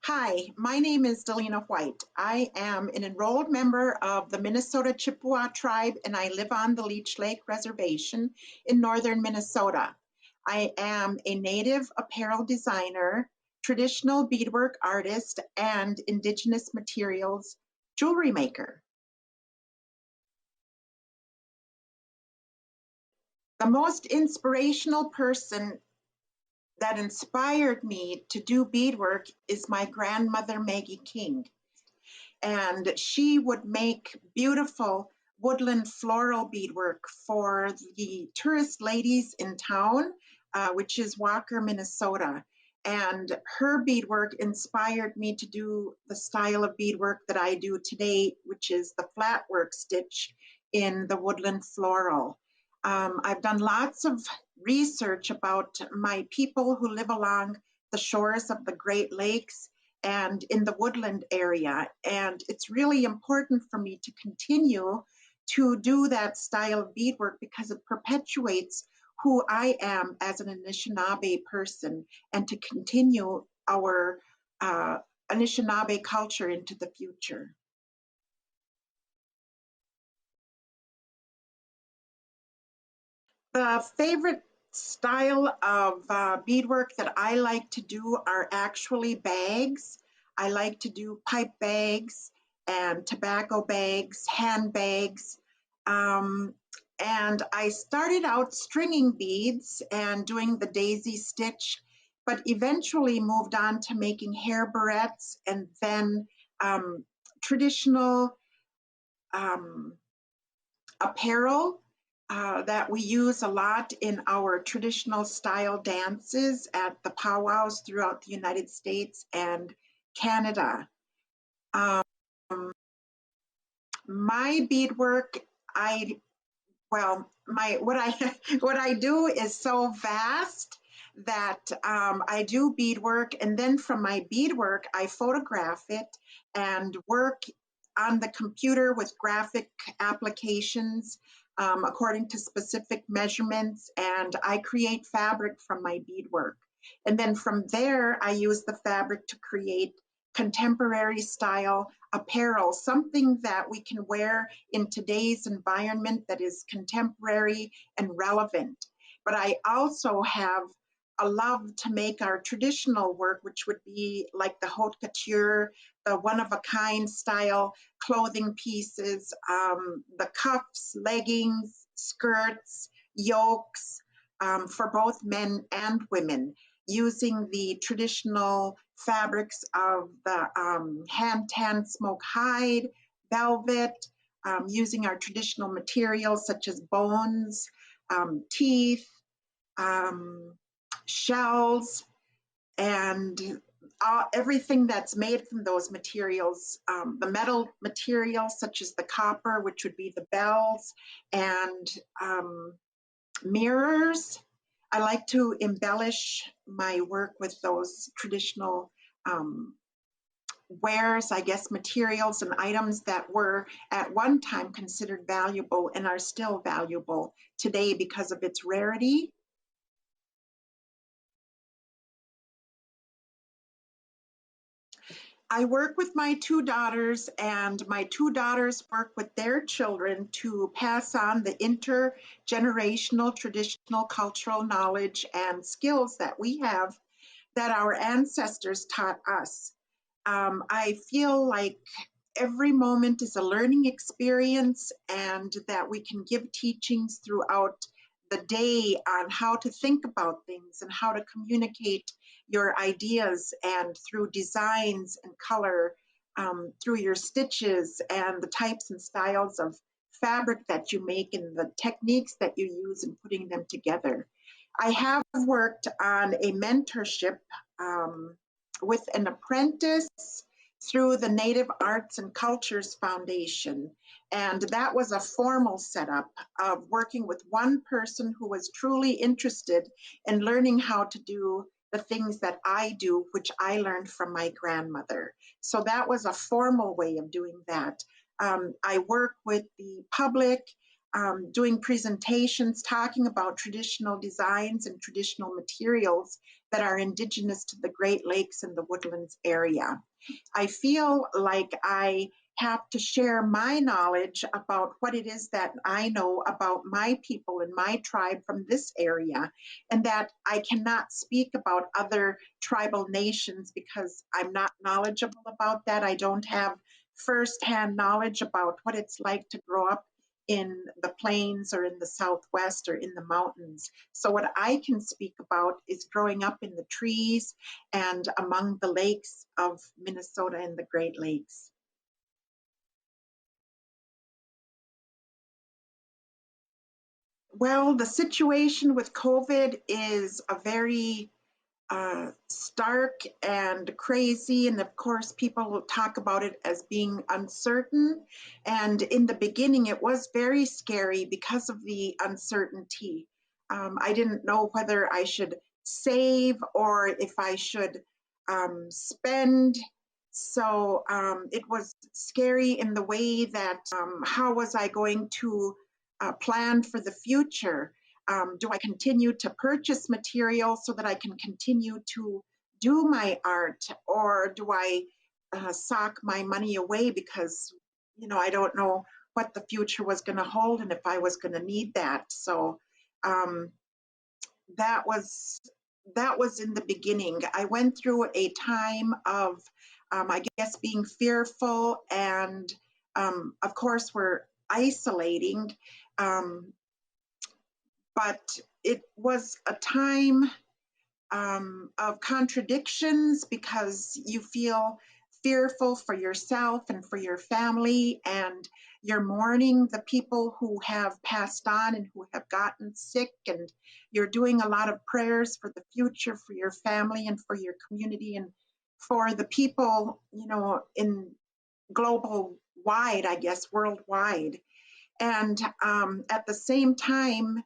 Hi, my name is Delina White. I am an enrolled member of the Minnesota Chippewa Tribe, and I live on the Leech Lake Reservation in northern Minnesota. I am a native apparel designer, traditional beadwork artist, and indigenous materials jewelry maker. The most inspirational person that inspired me to do beadwork is my grandmother, Maggie King. And she would make beautiful woodland floral beadwork for the tourist ladies in town, which is Walker, Minnesota. And her beadwork inspired me to do the style of beadwork that I do today, which is the flat work stitch in the woodland floral. I've done lots of research about my people who live along the shores of the Great Lakes and in the woodland area. And it's really important for me to continue to do that style of beadwork because it perpetuates who I am as an Anishinaabe person and to continue our Anishinaabe culture into the future. The favorite style of beadwork that I like to do are actually bags. I like to do pipe bags and tobacco bags, handbags. And I started out stringing beads and doing the daisy stitch, but eventually moved on to making hair barrettes and then traditional apparel that we use a lot in our traditional style dances at the powwows throughout the United States and Canada. My beadwork, what I do is so vast that I do beadwork, and then from my beadwork, I photograph it and work on the computer with graphic applications according to specific measurements, and I create fabric from my beadwork. And then from there, I use the fabric to create contemporary style apparel, something that we can wear in today's environment that is contemporary and relevant. But I also have a love to make our traditional work, which would be like the haute couture, the one-of-a-kind style clothing pieces, the cuffs, leggings, skirts, yokes for both men and women, using the traditional fabrics of the hand-tanned smoke hide, velvet, using our traditional materials such as bones, teeth, shells, and everything that's made from those materials, the metal materials such as the copper, which would be the bells, and mirrors. I like to embellish my work with those traditional wares, I guess, materials and items that were at one time considered valuable and are still valuable today because of its rarity. I work with my two daughters, and my two daughters work with their children to pass on the intergenerational traditional cultural knowledge and skills that we have that our ancestors taught us. I feel like every moment is a learning experience and that we can give teachings throughout the day on how to think about things and how to communicate your ideas, and through designs and color, through your stitches and the types and styles of fabric that you make and the techniques that you use in putting them together. I have worked on a mentorship with an apprentice through the Native Arts and Cultures Foundation. And that was a formal setup of working with one person who was truly interested in learning how to do the things that I do, which I learned from my grandmother. So that was a formal way of doing that. I work with the public, doing presentations, talking about traditional designs and traditional materials that are indigenous to the Great Lakes and the Woodlands area. I feel like I have to share my knowledge about what it is that I know about my people and my tribe from this area, and that I cannot speak about other tribal nations because I'm not knowledgeable about that. I don't have firsthand knowledge about what it's like to grow up in the plains or in the Southwest or in the mountains. So what I can speak about is growing up in the trees and among the lakes of Minnesota and the Great Lakes. Well, the situation with COVID is a very stark and crazy. And of course, people will talk about it as being uncertain. And in the beginning, it was very scary because of the uncertainty. I didn't know whether I should save or if I should spend. So it was scary in the way that how was I going to plan for the future? Do I continue to purchase material so that I can continue to do my art, or do I sock my money away because I don't know what the future was going to hold and if I was going to need that. So um, that was in the beginning. I went through a time of I guess being fearful, and of course we're isolating. But it was a time of contradictions because you feel fearful for yourself and for your family, and you're mourning the people who have passed on and who have gotten sick, and you're doing a lot of prayers for the future, for your family and for your community and for the people, in global wide, I guess, worldwide. And at the same time,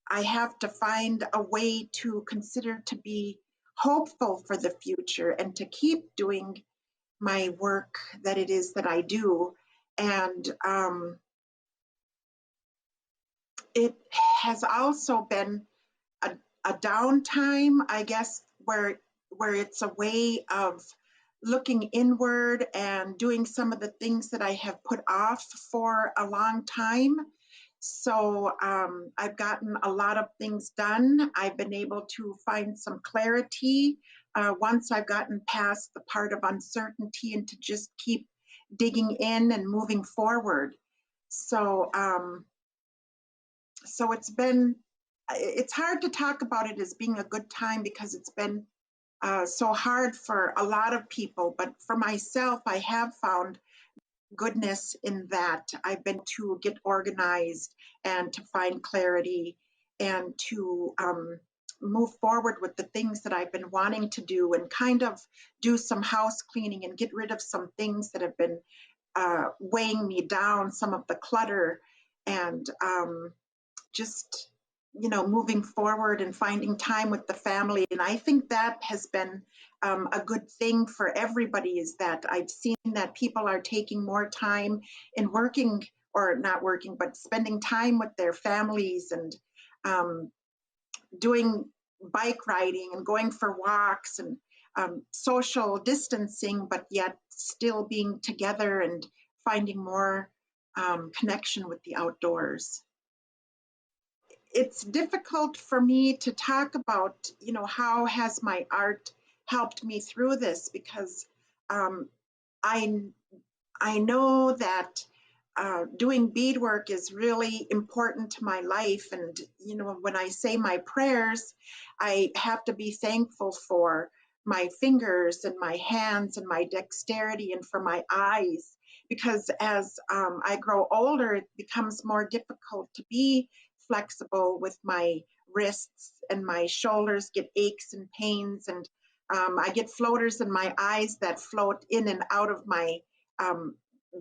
I have to find a way to consider to be hopeful for the future and to keep doing my work that it is that I do. And it has also been a downtime, I guess, where it's a way of looking inward and doing some of the things that I have put off for a long time. So I've gotten a lot of things done. I've been able to find some clarity once I've gotten past the part of uncertainty and to just keep digging in and moving forward. So it's hard to talk about it as being a good time because it's been so hard for a lot of people. But for myself, I have found goodness in that. I've been to get organized and to find clarity and to move forward with the things that I've been wanting to do and kind of do some house cleaning and get rid of some things that have been weighing me down, some of the clutter, and just moving forward and finding time with the family. And I think that has been a good thing for everybody, is that I've seen that people are taking more time in working, or not working, but spending time with their families and doing bike riding and going for walks and social distancing, but yet still being together and finding more connection with the outdoors. It's difficult for me to talk about, how has my art helped me through this, because I know that doing beadwork is really important to my life. And, when I say my prayers, I have to be thankful for my fingers and my hands and my dexterity and for my eyes, because as I grow older, it becomes more difficult to be flexible with my wrists, and my shoulders get aches and pains, and I get floaters in my eyes that float in and out of my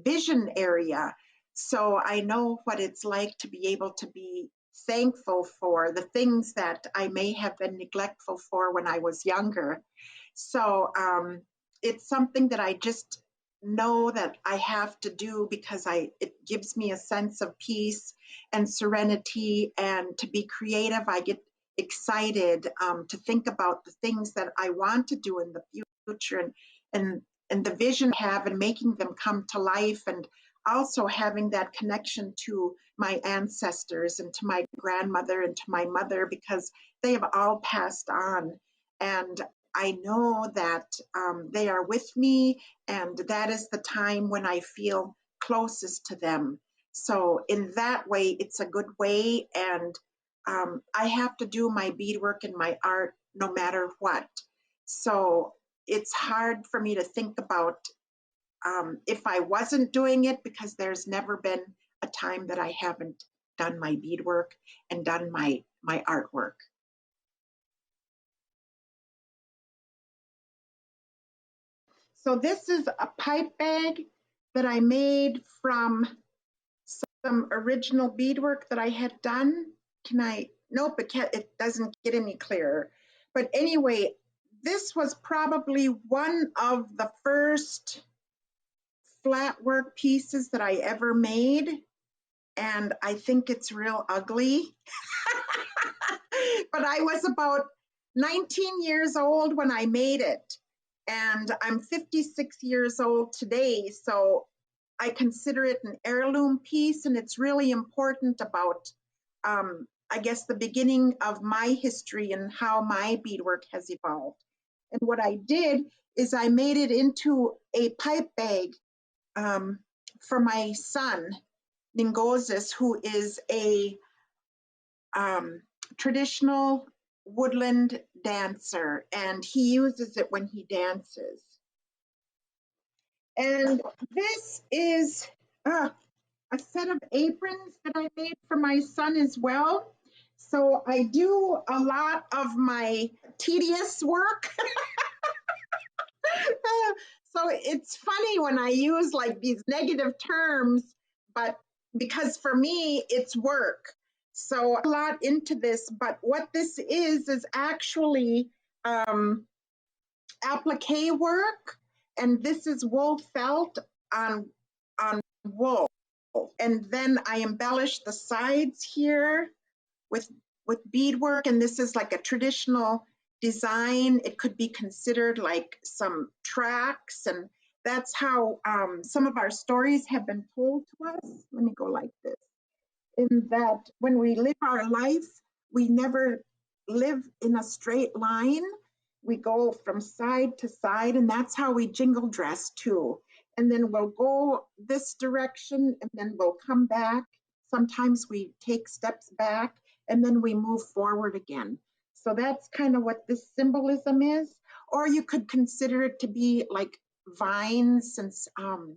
vision area. So I know what it's like to be able to be thankful for the things that I may have been neglectful for when I was younger. So it's something that I just know that I have to do because it gives me a sense of peace and serenity, and to be creative. I get excited to think about the things that I want to do in the future, and the vision I have, and making them come to life, and also having that connection to my ancestors and to my grandmother and to my mother, because they have all passed on. And I know that they are with me, and that is the time when I feel closest to them. So in that way, it's a good way. And I have to do my beadwork and my art no matter what. So it's hard for me to think about if I wasn't doing it, because there's never been a time that I haven't done my beadwork and done my artwork. So this is a pipe bag that I made from some original beadwork that I had done. Can I? Nope, it doesn't get any clearer. But anyway, this was probably one of the first flat work pieces that I ever made. And I think it's real ugly. But I was about 19 years old when I made it. And I'm 56 years old today. So I consider it an heirloom piece, and it's really important about, I guess, the beginning of my history and how my beadwork has evolved. And what I did is I made it into a pipe bag for my son, Ningozis, who is a traditional woodland dancer, and he uses it when he dances. And this is a set of aprons that I made for my son as well. So I do a lot of my tedious work. So it's funny when I use like these negative terms, but because for me, it's work. So a lot into this, but what this is actually applique work, and this is wool felt on wool. And then I embellish the sides here with beadwork, and this is like a traditional design. It could be considered like some tracks, and that's how some of our stories have been told to us. Let me go like this. In that when we live our life, we never live in a straight line. We go from side to side, and that's how we jingle dress too. And then we'll go this direction, and then we'll come back. Sometimes we take steps back, and then we move forward again. So that's kind of what this symbolism is. Or you could consider it to be like vines, since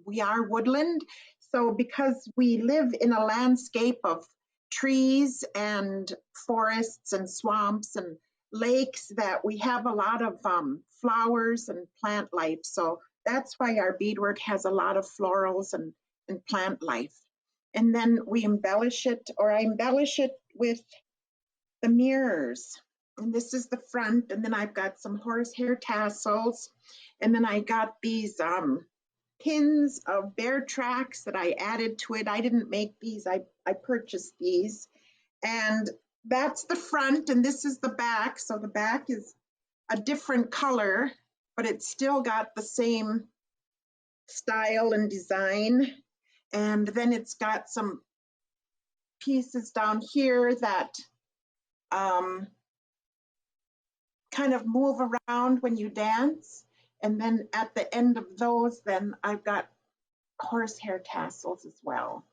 we are woodland. So because we live in a landscape of trees and forests and swamps and lakes, that we have a lot of flowers and plant life. So that's why our beadwork has a lot of florals and plant life. And then we embellish it, or I embellish it with the mirrors. And this is the front, and then I've got some horsehair tassels, and then I got these pins of bear tracks that I added to it. I didn't make these, I purchased these. And that's the front, and this is the back. So the back is a different color, but it's still got the same style and design. And then it's got some pieces down here that kind of move around when you dance. And then at the end of those, then I've got horsehair tassels as well.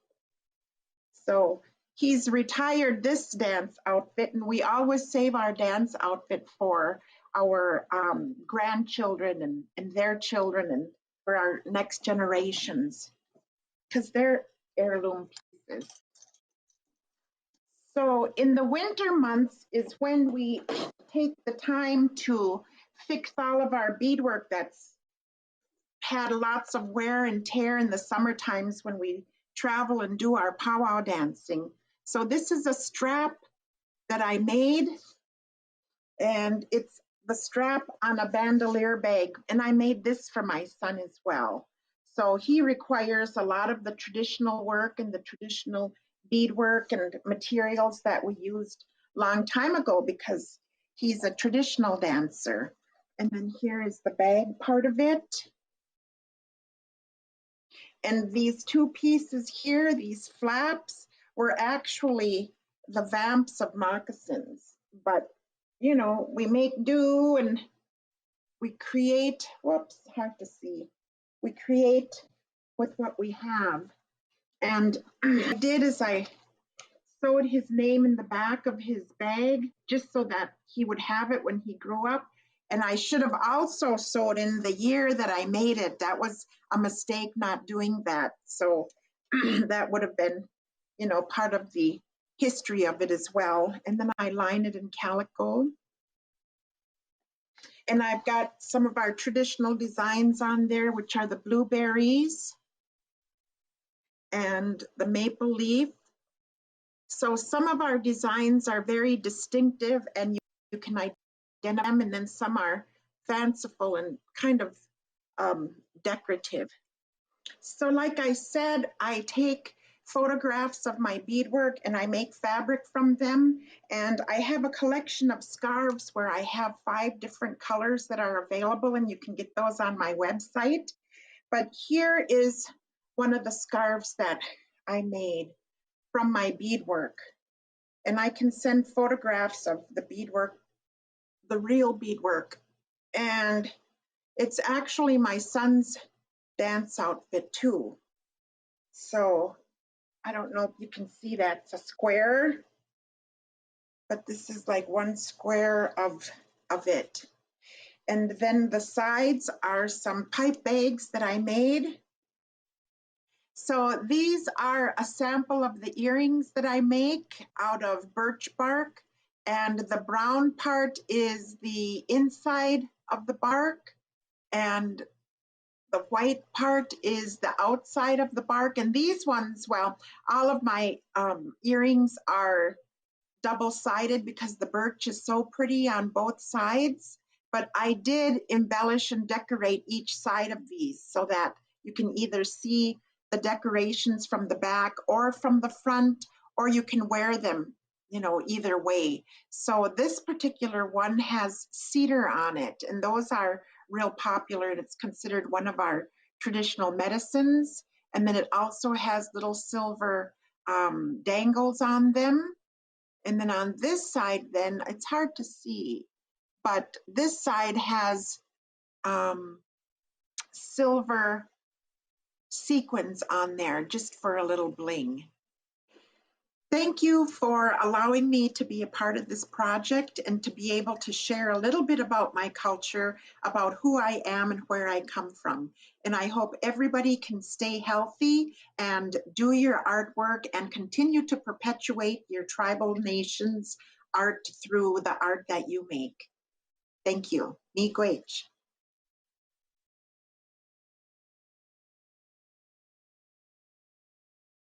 So he's retired this dance outfit, and we always save our dance outfit for our grandchildren and their children, and for our next generations, because they're heirloom pieces. So in the winter months is when we take the time to fix all of our beadwork that's had lots of wear and tear in the summer times when we travel and do our powwow dancing. So this is a strap that I made, and it's the strap on a bandolier bag. And I made this for my son as well. So he requires a lot of the traditional work and the traditional beadwork and materials that we used long time ago because he's a traditional dancer. And then here is the bag part of it. And these two pieces here, these flaps, were actually the vamps of moccasins. But, you know, we make do and we create, whoops, hard to see. We create with what we have. And what I did is I sewed his name in the back of his bag just so that he would have it when he grew up. And I should have also sewed in the year that I made it. That was a mistake not doing that. So that would have been, you know, part of the history of it as well. And then I line it in calico. And I've got some of our traditional designs on there, which are the blueberries and the maple leaf. So some of our designs are very distinctive and you can identify them, and then some are fanciful and kind of decorative. So like I said, I take photographs of my beadwork and I make fabric from them. And I have a collection of scarves where I have 5 different colors that are available, and you can get those on my website. But here is one of the scarves that I made from my beadwork. And I can send photographs of the beadwork, the real beadwork. And it's actually my son's dance outfit too. So I don't know if you can see that. It's a square, but this is like one square of it. And then the sides are some pipe bags that I made. So these are a sample of the earrings that I make out of birch bark. And the brown part is the inside of the bark, and the white part is the outside of the bark. And these ones, well, all of my earrings are double-sided because the birch is so pretty on both sides. But I did embellish and decorate each side of these so that you can either see the decorations from the back or from the front, or you can wear them, you know, either way. So this particular one has cedar on it, and those are real popular, and it's considered one of our traditional medicines. And then it also has little silver dangles on them. And then on this side, then it's hard to see, but this side has silver sequins on there just for a little bling. Thank you for allowing me to be a part of this project and to be able to share a little bit about my culture, about who I am and where I come from. And I hope everybody can stay healthy and do your artwork and continue to perpetuate your tribal nations' art through the art that you make. Thank you. Miigwech.